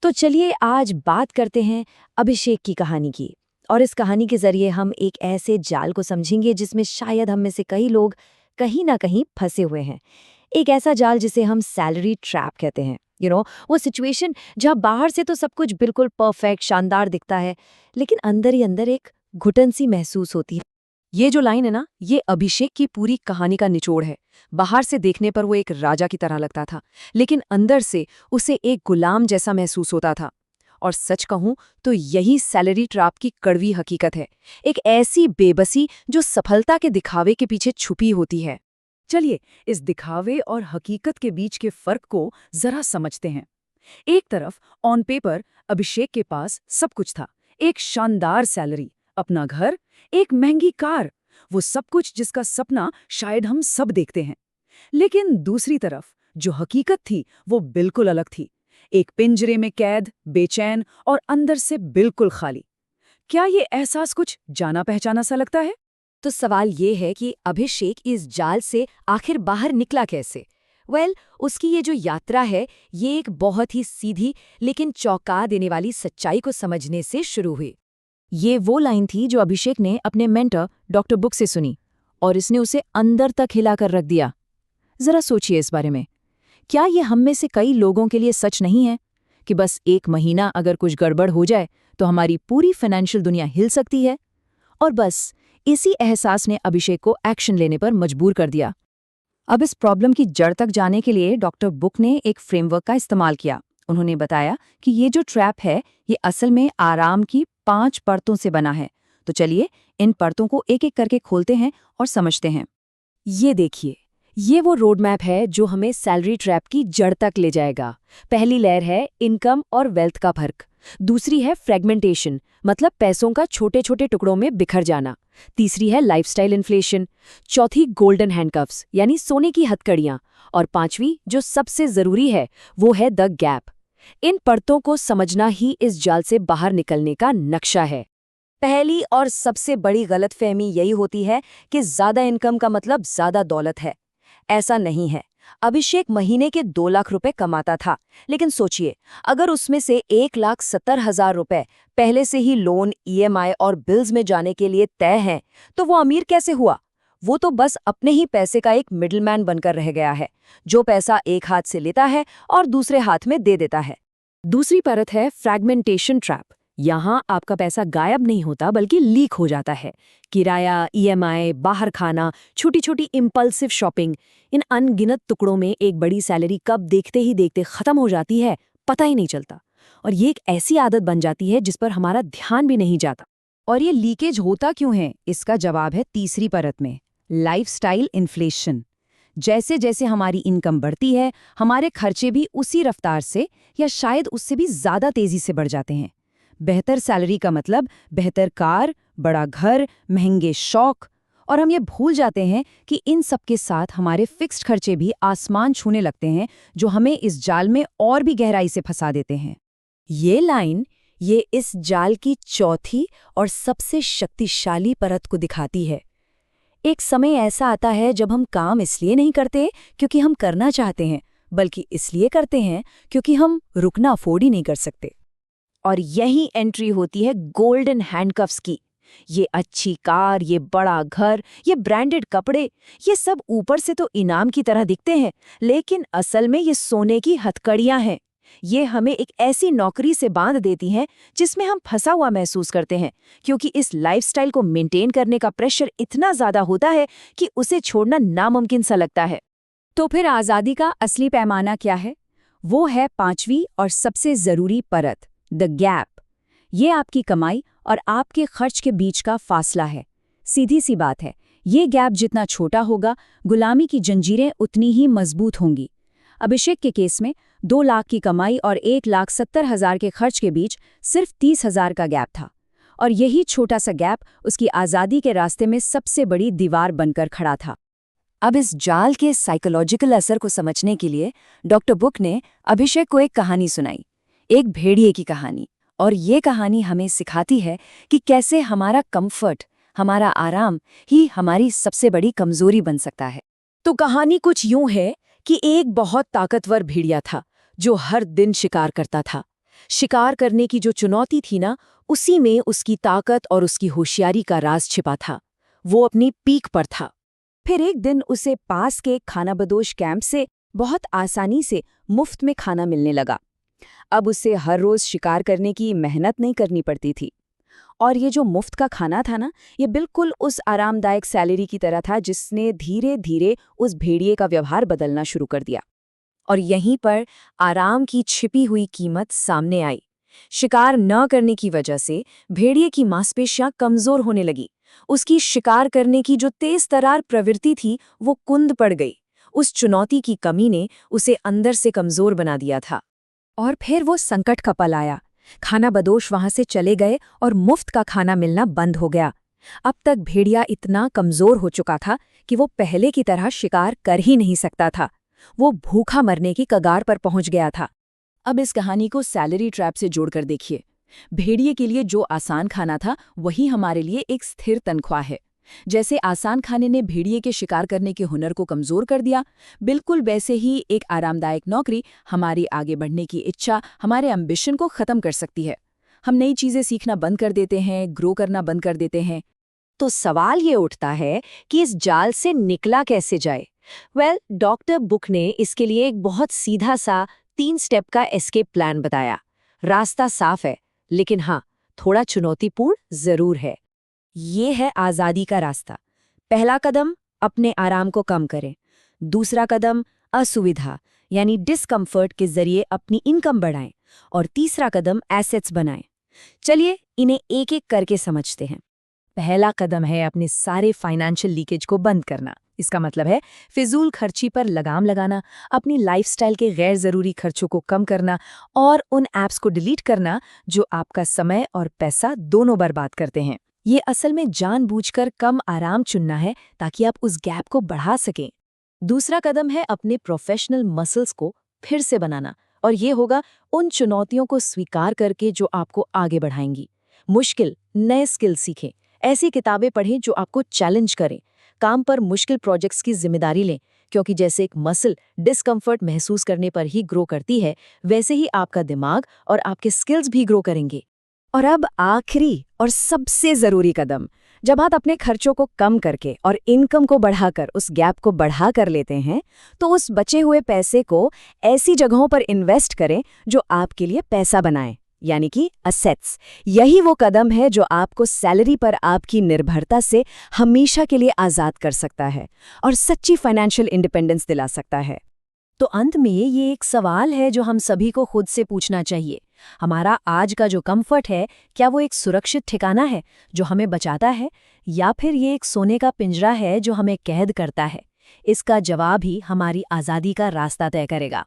तो चलिए आज बात करते हैं अभिषेक की कहानी की। और इस कहानी के जरिए हम एक ऐसे जाल को समझेंगे जिसमें शायद हम में से कई लोग कहीं ना कहीं फंसे हुए हैं। एक ऐसा जाल जिसे हम सैलरी ट्रैप कहते हैं। वो सिचुएशन जहाँ बाहर से तो सब कुछ बिल्कुल परफेक्ट शानदार दिखता है, लेकिन अंदर ही अंदर एक घुटन सी महसूस होती है। ये जो लाइन है ना, ये अभिषेक की पूरी कहानी का निचोड़ है। बाहर से देखने पर वो एक राजा की तरह लगता था, लेकिन अंदर से उसे एक गुलाम जैसा महसूस होता था। और सच कहूं तो यही सैलरी ट्रैप की कड़वी हकीकत है, एक ऐसी बेबसी जो सफलता के दिखावे के पीछे छुपी होती है। चलिए इस दिखावे और हकीकत के बीच के फर्क को जरा समझते हैं। एक तरफ ऑन पेपर अभिषेक के पास सब कुछ था, एक शानदार सैलरी, अपना घर, एक महंगी कार, वो सब कुछ जिसका सपना शायद हम सब देखते हैं। लेकिन दूसरी तरफ जो हकीकत थी वो बिल्कुल अलग थी। एक पिंजरे में कैद, बेचैन और अंदर से बिल्कुल खाली। क्या ये एहसास कुछ जाना पहचाना सा लगता है? तो सवाल ये है कि अभिषेक इस जाल से आखिर बाहर निकला कैसे। उसकी ये जो यात्रा है, ये एक बहुत ही सीधी लेकिन चौंका देने वाली सच्चाई को समझने से शुरू हुई। ये वो लाइन थी जो अभिषेक ने अपने मेंटर डॉक्टर बुक से सुनी, और इसने उसे अंदर तक हिलाकर रख दिया। जरा सोचिए इस बारे में। क्या ये हम में से कई लोगों के लिए सच नहीं है कि बस एक महीना अगर कुछ गड़बड़ हो जाए तो हमारी पूरी फाइनेंशियल दुनिया हिल सकती है? और बस इसी एहसास ने अभिषेक को एक्शन लेने पर मजबूर कर दिया। अब इस प्रॉब्लम की जड़ तक जाने के लिए डॉक्टर बुक ने एक फ्रेमवर्क का इस्तेमाल किया। उन्होंने बताया कि ये जो ट्रैप है, ये असल में आराम की 5 परतों से बना है। तो चलिए इन परतों को एक एक करके खोलते हैं और समझते हैं। ये देखिए, ये वो रोड मैप है जो हमें सैलरी ट्रैप की जड़ तक ले जाएगा। पहली लेयर है इनकम और वेल्थ का फर्क। दूसरी है फ्रेगमेंटेशन, मतलब पैसों का छोटे छोटे टुकड़ों में बिखर जाना। तीसरी है लाइफस्टाइल इन्फ्लेशन। चौथी गोल्डन हैंडकफ्स यानी सोने की हथकड़ियां। और पांचवी जो सबसे जरूरी है, वो है द गैप। इन परतों को समझना ही इस जाल से बाहर निकलने का नक्शा है। पहली और सबसे बड़ी गलतफहमी यही होती है कि ज्यादा इनकम का मतलब ज्यादा दौलत है। ऐसा नहीं है। अभिषेक महीने के 2 लाख रुपए कमाता था, लेकिन सोचिए, अगर उसमें से 1,70,000 रुपए पहले से ही लोन, ईएमआई और बिल्स में जाने के लिए तय हैं, तो वो अमीर कैसे हुआ? वो तो बस अपने ही पैसे का एक मिडलमैन बनकर रह गया है, जो पैसा एक हाथ से लेता है और दूसरे हाथ में दे देता है। दूसरी परत है फ्रैगमेंटेशन ट्रैप। यहाँ आपका पैसा गायब नहीं होता, बल्कि लीक हो जाता है। किराया, ईएमआई, बाहर खाना, छोटी छोटी इम्पल्सिव शॉपिंग, इन अनगिनत टुकड़ों में एक बड़ी सैलरी कब देखते ही देखते खत्म हो जाती है, पता ही नहीं चलता। और ये एक ऐसी आदत बन जाती है जिस पर हमारा ध्यान भी नहीं जाता। और ये लीकेज होता क्यों है? इसका जवाब है तीसरी परत में, लाइफस्टाइल इन्फ्लेशन। जैसे जैसे हमारी इनकम बढ़ती है, हमारे खर्चे भी उसी रफ्तार से या शायद उससे भी ज्यादा तेजी से बढ़ जाते हैं। बेहतर सैलरी का मतलब बेहतर कार, बड़ा घर, महंगे शौक, और हम ये भूल जाते हैं कि इन सब के साथ हमारे फिक्स्ड खर्चे भी आसमान छूने लगते हैं, जो हमें इस जाल में और भी गहराई से फंसा देते हैं। ये लाइन ये इस जाल की चौथी और सबसे शक्तिशाली परत को दिखाती है। एक समय ऐसा आता है जब हम काम इसलिए नहीं करते क्योंकि हम करना चाहते हैं, बल्कि इसलिए करते हैं क्योंकि हम रुकना अफोर्ड ही नहीं कर सकते। और यही एंट्री होती है गोल्डन हैंडकफ्स की। ये अच्छी कार, ये बड़ा घर, ये ब्रांडेड कपड़े, ये सब ऊपर से तो इनाम की तरह दिखते हैं, लेकिन असल में ये सोने की हथकड़ियां हैं। ये हमें एक ऐसी नौकरी से बांध देती हैं जिसमें हम फंसा हुआ महसूस करते हैं, क्योंकि इस लाइफस्टाइल को मेंटेन करने का प्रेशर इतना ज्यादा होता है कि उसे छोड़ना नामुमकिन सा लगता है। तो फिर आज़ादी का असली पैमाना क्या है? वो है पांचवी और सबसे जरूरी परत, द गैप। ये आपकी कमाई और आपके खर्च के बीच का फासला है। सीधी सी बात है, ये गैप जितना छोटा होगा, गुलामी की जंजीरें उतनी ही मजबूत होंगी। अभिषेक के केस में 2 लाख की कमाई और 1,70,000 के खर्च के बीच सिर्फ 30,000 का गैप था। और यही छोटा सा गैप उसकी आज़ादी के रास्ते में सबसे बड़ी दीवार बनकर खड़ा था। अब इस जाल के साइकोलॉजिकल असर को समझने के लिए डॉक्टर बुक ने अभिषेक को एक कहानी सुनाई, एक भेड़िए की कहानी। और ये कहानी हमें सिखाती है कि कैसे हमारा कंफर्ट, हमारा आराम ही हमारी सबसे बड़ी कमजोरी बन सकता है। तो कहानी कुछ यूं है कि एक बहुत ताकतवर भेड़िया था जो हर दिन शिकार करता था, शिकार करने की जो चुनौती थी ना, उसी में उसकी ताकत और उसकी होशियारी का राज छिपा था। वो अपनी पीक पर था। फिर एक दिन उसे पास के खानाबदोश कैंप से बहुत आसानी से मुफ्त में खाना मिलने लगा। अब उसे हर रोज शिकार करने की मेहनत नहीं करनी पड़ती थी। और ये जो मुफ्त का खाना था ना, ये बिल्कुल उस आरामदायक सैलरी की तरह था जिसने धीरे धीरे उस भेड़िए का व्यवहार बदलना शुरू कर दिया। और यहीं पर आराम की छिपी हुई कीमत सामने आई। शिकार न करने की वजह से भेड़िए की मांसपेशियां कमजोर होने लगी। उसकी शिकार करने की जो तेज तरार प्रवृत्ति थी, वो कुंद पड़ गई। उस चुनौती की कमी ने उसे अंदर से कमजोर बना दिया था। और फिर वो संकट का पल आया। खानाबदोश वहां से चले गए और मुफ्त का खाना मिलना बंद हो गया। अब तक भेड़िया इतना कमजोर हो चुका था कि वो पहले की तरह शिकार कर ही नहीं सकता था। वो भूखा मरने की कगार पर पहुंच गया था। अब इस कहानी को सैलरी ट्रैप से जोड़कर देखिए। भेड़िए के लिए जो आसान खाना था, वही हमारे लिए एक स्थिर तनख्वाह है। जैसे आसान खाने ने भेड़िए के शिकार करने के हुनर को कमजोर कर दिया, बिल्कुल वैसे ही एक आरामदायक नौकरी हमारी आगे बढ़ने की इच्छा, हमारे एम्बिशन को खत्म कर सकती है। हम नई चीजें सीखना बंद कर देते हैं, ग्रो करना बंद कर देते हैं। तो सवाल ये उठता है कि इस जाल से निकला कैसे जाए। डॉक्टर बुक ने इसके लिए एक बहुत सीधा सा 3 स्टेप का एस्केप प्लान बताया। रास्ता साफ है, लेकिन हाँ, थोड़ा चुनौतीपूर्ण जरूर है। ये है आज़ादी का रास्ता। पहला कदम, अपने आराम को कम करें। दूसरा कदम, असुविधा यानी डिस्कम्फर्ट के जरिए अपनी इनकम बढ़ाएं। और तीसरा कदम, एसेट्स बनाएं। चलिए इन्हें एक एक करके समझते हैं। पहला कदम है अपने सारे फाइनेंशियल लीकेज को बंद करना। इसका मतलब है फिजूल खर्ची पर लगाम लगाना, अपनी लाइफस्टाइल के गैर ज़रूरी खर्चों को कम करना और उन ऐप्स को डिलीट करना जो आपका समय और पैसा दोनों बर्बाद करते हैं। ये असल में जानबूझकर कम आराम चुनना है ताकि आप उस गैप को बढ़ा सकें। दूसरा कदम है अपने प्रोफेशनल मसल्स को फिर से बनाना, और ये होगा उन चुनौतियों को स्वीकार करके जो आपको आगे बढ़ाएंगी। मुश्किल नए स्किल सीखें, ऐसी किताबें पढ़ें जो आपको चैलेंज करें। काम पर मुश्किल प्रोजेक्ट्स की जिम्मेदारी लें, क्योंकि जैसे एक मसल डिस्कम्फर्ट महसूस करने पर ही ग्रो करती है, वैसे ही आपका दिमाग और आपके स्किल्स भी ग्रो करेंगे। और अब आखिरी और सबसे ज़रूरी कदम, जब आप अपने खर्चों को कम करके और इनकम को बढ़ाकर उस गैप को बढ़ा कर लेते हैं, तो उस बचे हुए पैसे को ऐसी जगहों पर इन्वेस्ट करें जो आपके लिए पैसा बनाएं, यानी कि असेट्स। यही वो कदम है जो आपको सैलरी पर आपकी निर्भरता से हमेशा के लिए आज़ाद कर सकता है और सच्ची फाइनेंशियल इंडिपेंडेंस दिला सकता है। तो अंत में ये एक सवाल है जो हम सभी को खुद से पूछना चाहिए। हमारा आज का जो कंफर्ट है, क्या वो एक सुरक्षित ठिकाना है जो हमें बचाता है, या फिर ये एक सोने का पिंजरा है जो हमें कैद करता है? इसका जवाब ही हमारी आज़ादी का रास्ता तय करेगा।